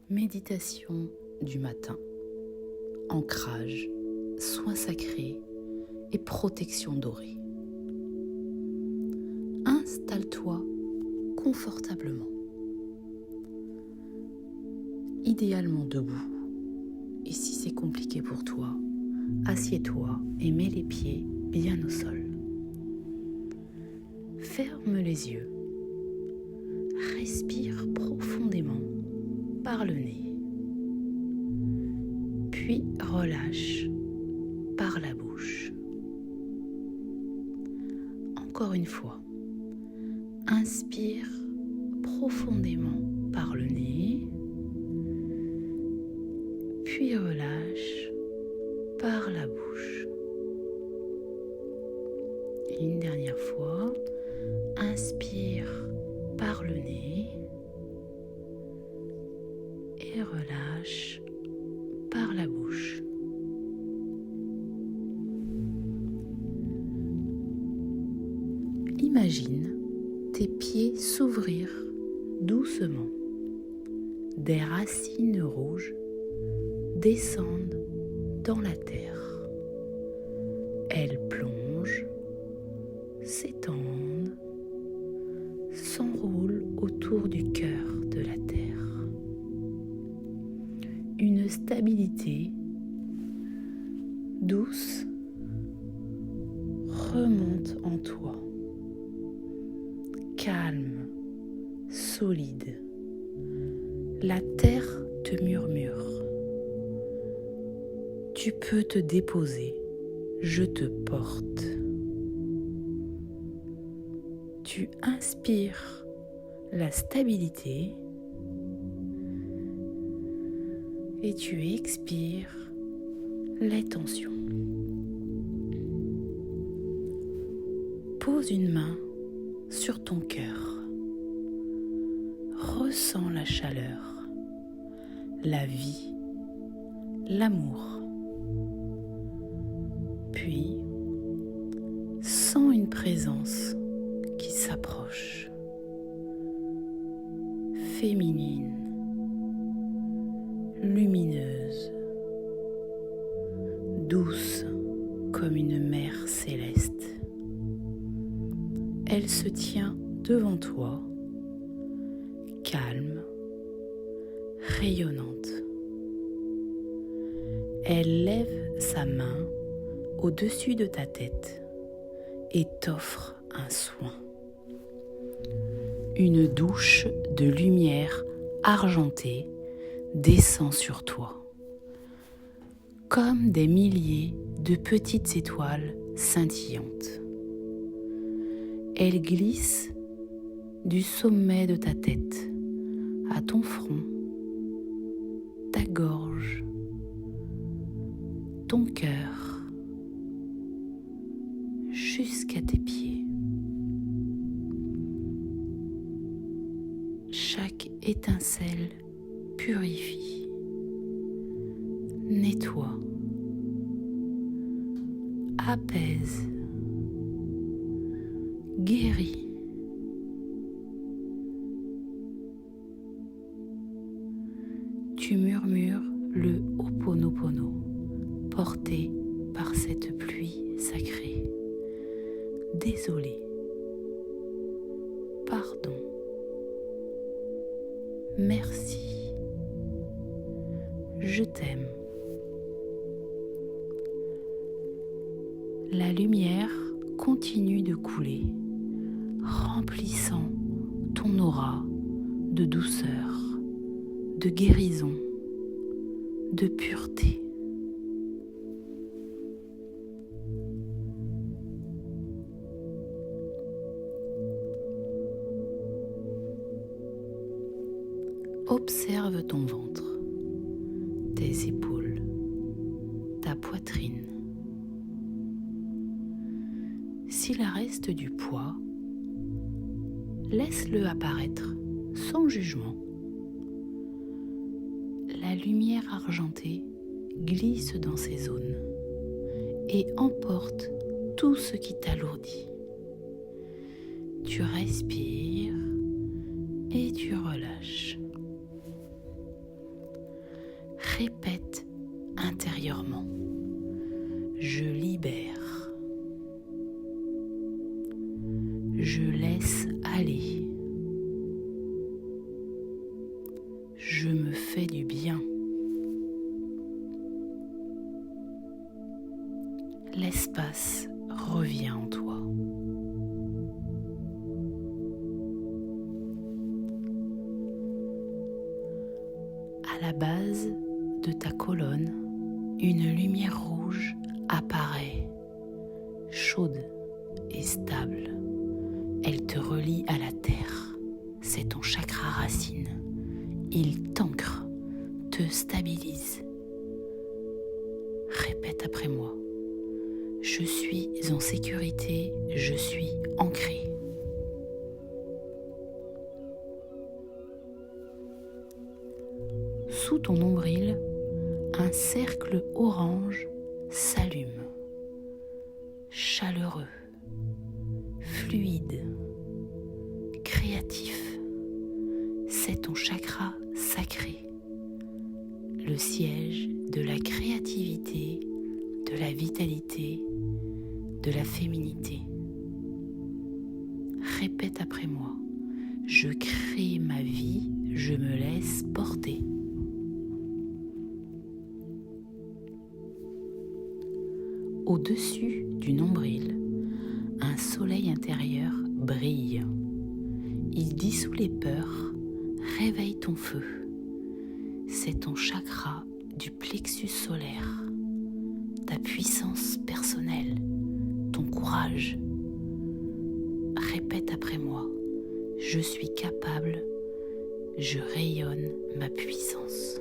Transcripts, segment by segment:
Méditation du matin, ancrage, soins sacrés et protection dorée. Installe-toi confortablement, idéalement debout, et si c'est compliqué pour toi, assieds-toi et mets les pieds bien au sol. Ferme les yeux, respire profondément par le nez, puis relâche par la bouche. Encore une fois, inspire profondément par le nez, puis relâche par la bouche. Et une dernière fois, inspire par le nez et relâche par la bouche. Imagine tes pieds s'ouvrir doucement. Des racines rouges descendent dans la terre. Elles plongent, s'étendent, s'enroulent autour du cœur de la terre. Une stabilité douce remonte en toi, calme, solide. La terre te murmure. Tu peux te déposer, je te porte. Tu inspires la stabilité et tu expires les tensions. Pose une main sur ton cœur. Ressens la chaleur, la vie, l'amour. Puis, sens une présence qui s'approche, féminine, lumineuse, douce comme une mère céleste. Elle se tient devant toi, calme, rayonnante. Elle lève sa main au-dessus de ta tête et t'offre un soin. Une douche de lumière argentée descend sur toi, comme des milliers de petites étoiles scintillantes. Elle glisse du sommet de ta tête à ton front, ta gorge, ton cœur, jusqu'à tes pieds. Chaque étincelle purifie, nettoie, apaise, guérit. Tu murmures le Ho'oponopono, porté par cette pluie sacrée. Désolé, pardon, merci, je t'aime. La lumière continue de couler, remplissant ton aura de douceur, de guérison, de pureté. Observe ton ventre, tes épaules, ta poitrine. S'il reste du poids, laisse-le apparaître sans jugement. La lumière argentée glisse dans ces zones et emporte tout ce qui t'alourdit. Tu respires et tu relâches. Répète intérieurement. Je libère. Je laisse aller. Je me fais du bien. L'espace revient en toi. À la base de ta colonne, une lumière rouge apparaît, chaude et stable. Elle te relie à la terre. C'est ton chakra racine. Il t'ancre, te stabilise. Répète après moi. Je suis en sécurité, je suis ancré. Sous ton nombril, un cercle orange s'allume, chaleureux, fluide, créatif. C'est ton chakra sacré, le siège de la créativité, de la vitalité, de la féminité. Répète après moi. Je crée ma vie, je me laisse porter. Au-dessus du nombril, un soleil intérieur brille. Il dissout les peurs, réveille ton feu. C'est ton chakra du plexus solaire, ta puissance personnelle, ton courage. Répète après moi. Je suis capable, je rayonne ma puissance.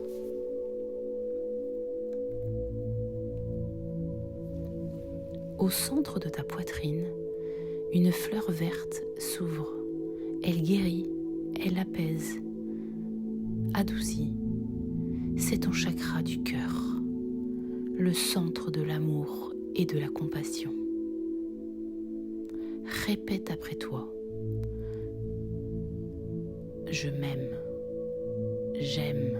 Au centre de ta poitrine, une fleur verte s'ouvre. Elle guérit, elle apaise, adoucit. C'est ton chakra du cœur, le centre de l'amour et de la compassion. Répète après toi. Je m'aime, j'aime,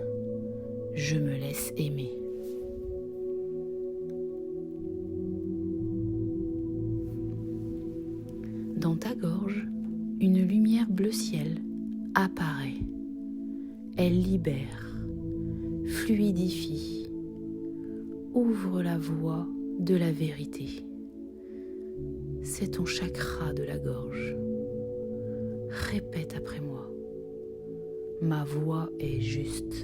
je me laisse aimer. Dans ta gorge, une lumière bleu ciel apparaît. Elle libère, fluidifie, ouvre la voie de la vérité. C'est ton chakra de la gorge. Répète après moi. Ma voix est juste.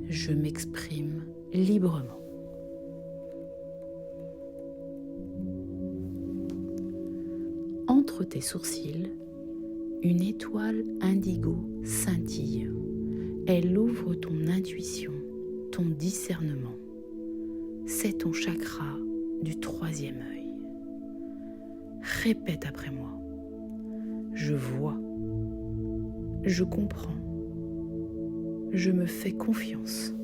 Je m'exprime librement. Entre tes sourcils, une étoile indigo scintille. Elle ouvre ton intuition, ton discernement. C'est ton chakra du troisième œil. Répète après moi. Je vois. Je comprends. Je me fais confiance.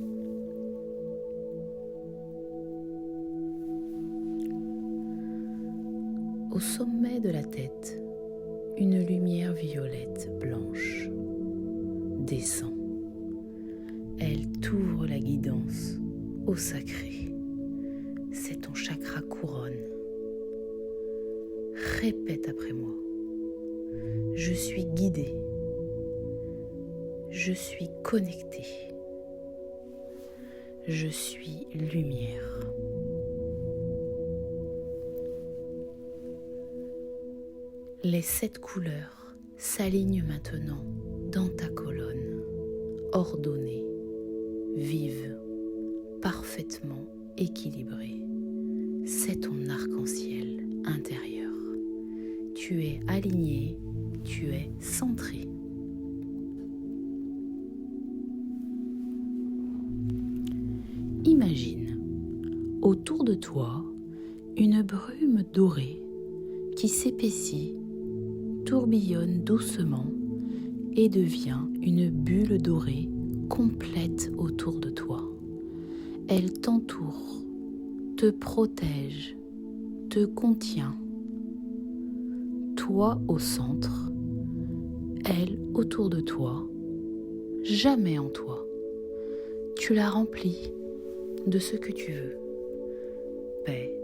Au sommet de la tête, une lumière violette blanche descend. Elle t'ouvre la guidance au sacré. C'est ton chakra couronne. Répète après moi. Je suis guidée. Je suis connectée. Je suis lumière. Les 7 couleurs s'alignent maintenant dans ta colonne, ordonnée, vive, parfaitement équilibrée. C'est ton arc-en-ciel intérieur. Tu es aligné, tu es centré. Imagine autour de toi une brume dorée qui s'épaissit, tourbillonne doucement et devient une bulle dorée complète autour de toi. Elle t'entoure, te protège, te contient. Toi au centre, elle autour de toi, jamais en toi. Tu la remplis de ce que tu veux. Paix,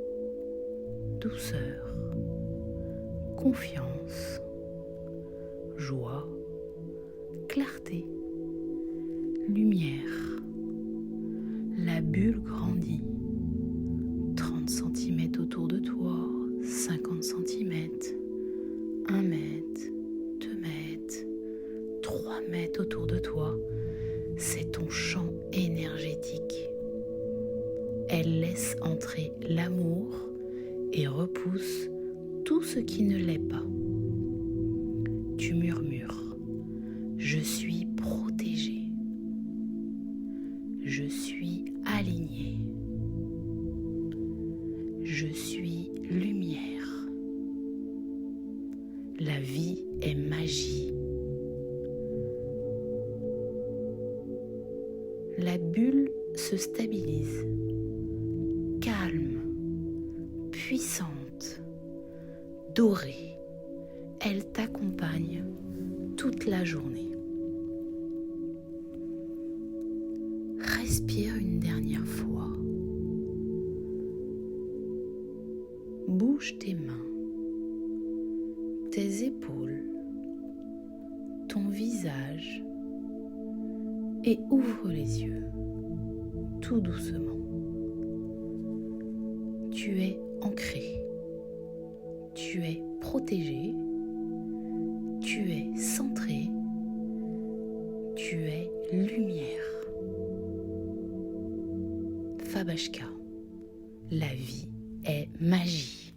douceur, confiance, joie, clarté, lumière. La bulle grandit. 30 cm autour de toi, 50 cm, 1 mètre, 2 mètres, 3 mètres autour de toi. C'est ton champ énergétique. Elle laisse entrer l'amour et repousse tout ce qui ne l'est pas. Tu murmures, je suis protégé, je suis aligné, je suis lumière. La vie est magie. La bulle se stabilise, calme, puissante, dorée. Elle t'accompagne toute la journée. Respire une dernière fois. Bouge tes mains, tes épaules, ton visage et ouvre les yeux tout doucement. Tu es ancré, tu es protégé, tu es centré, tu es lumière. Fabashka, la vie est magie.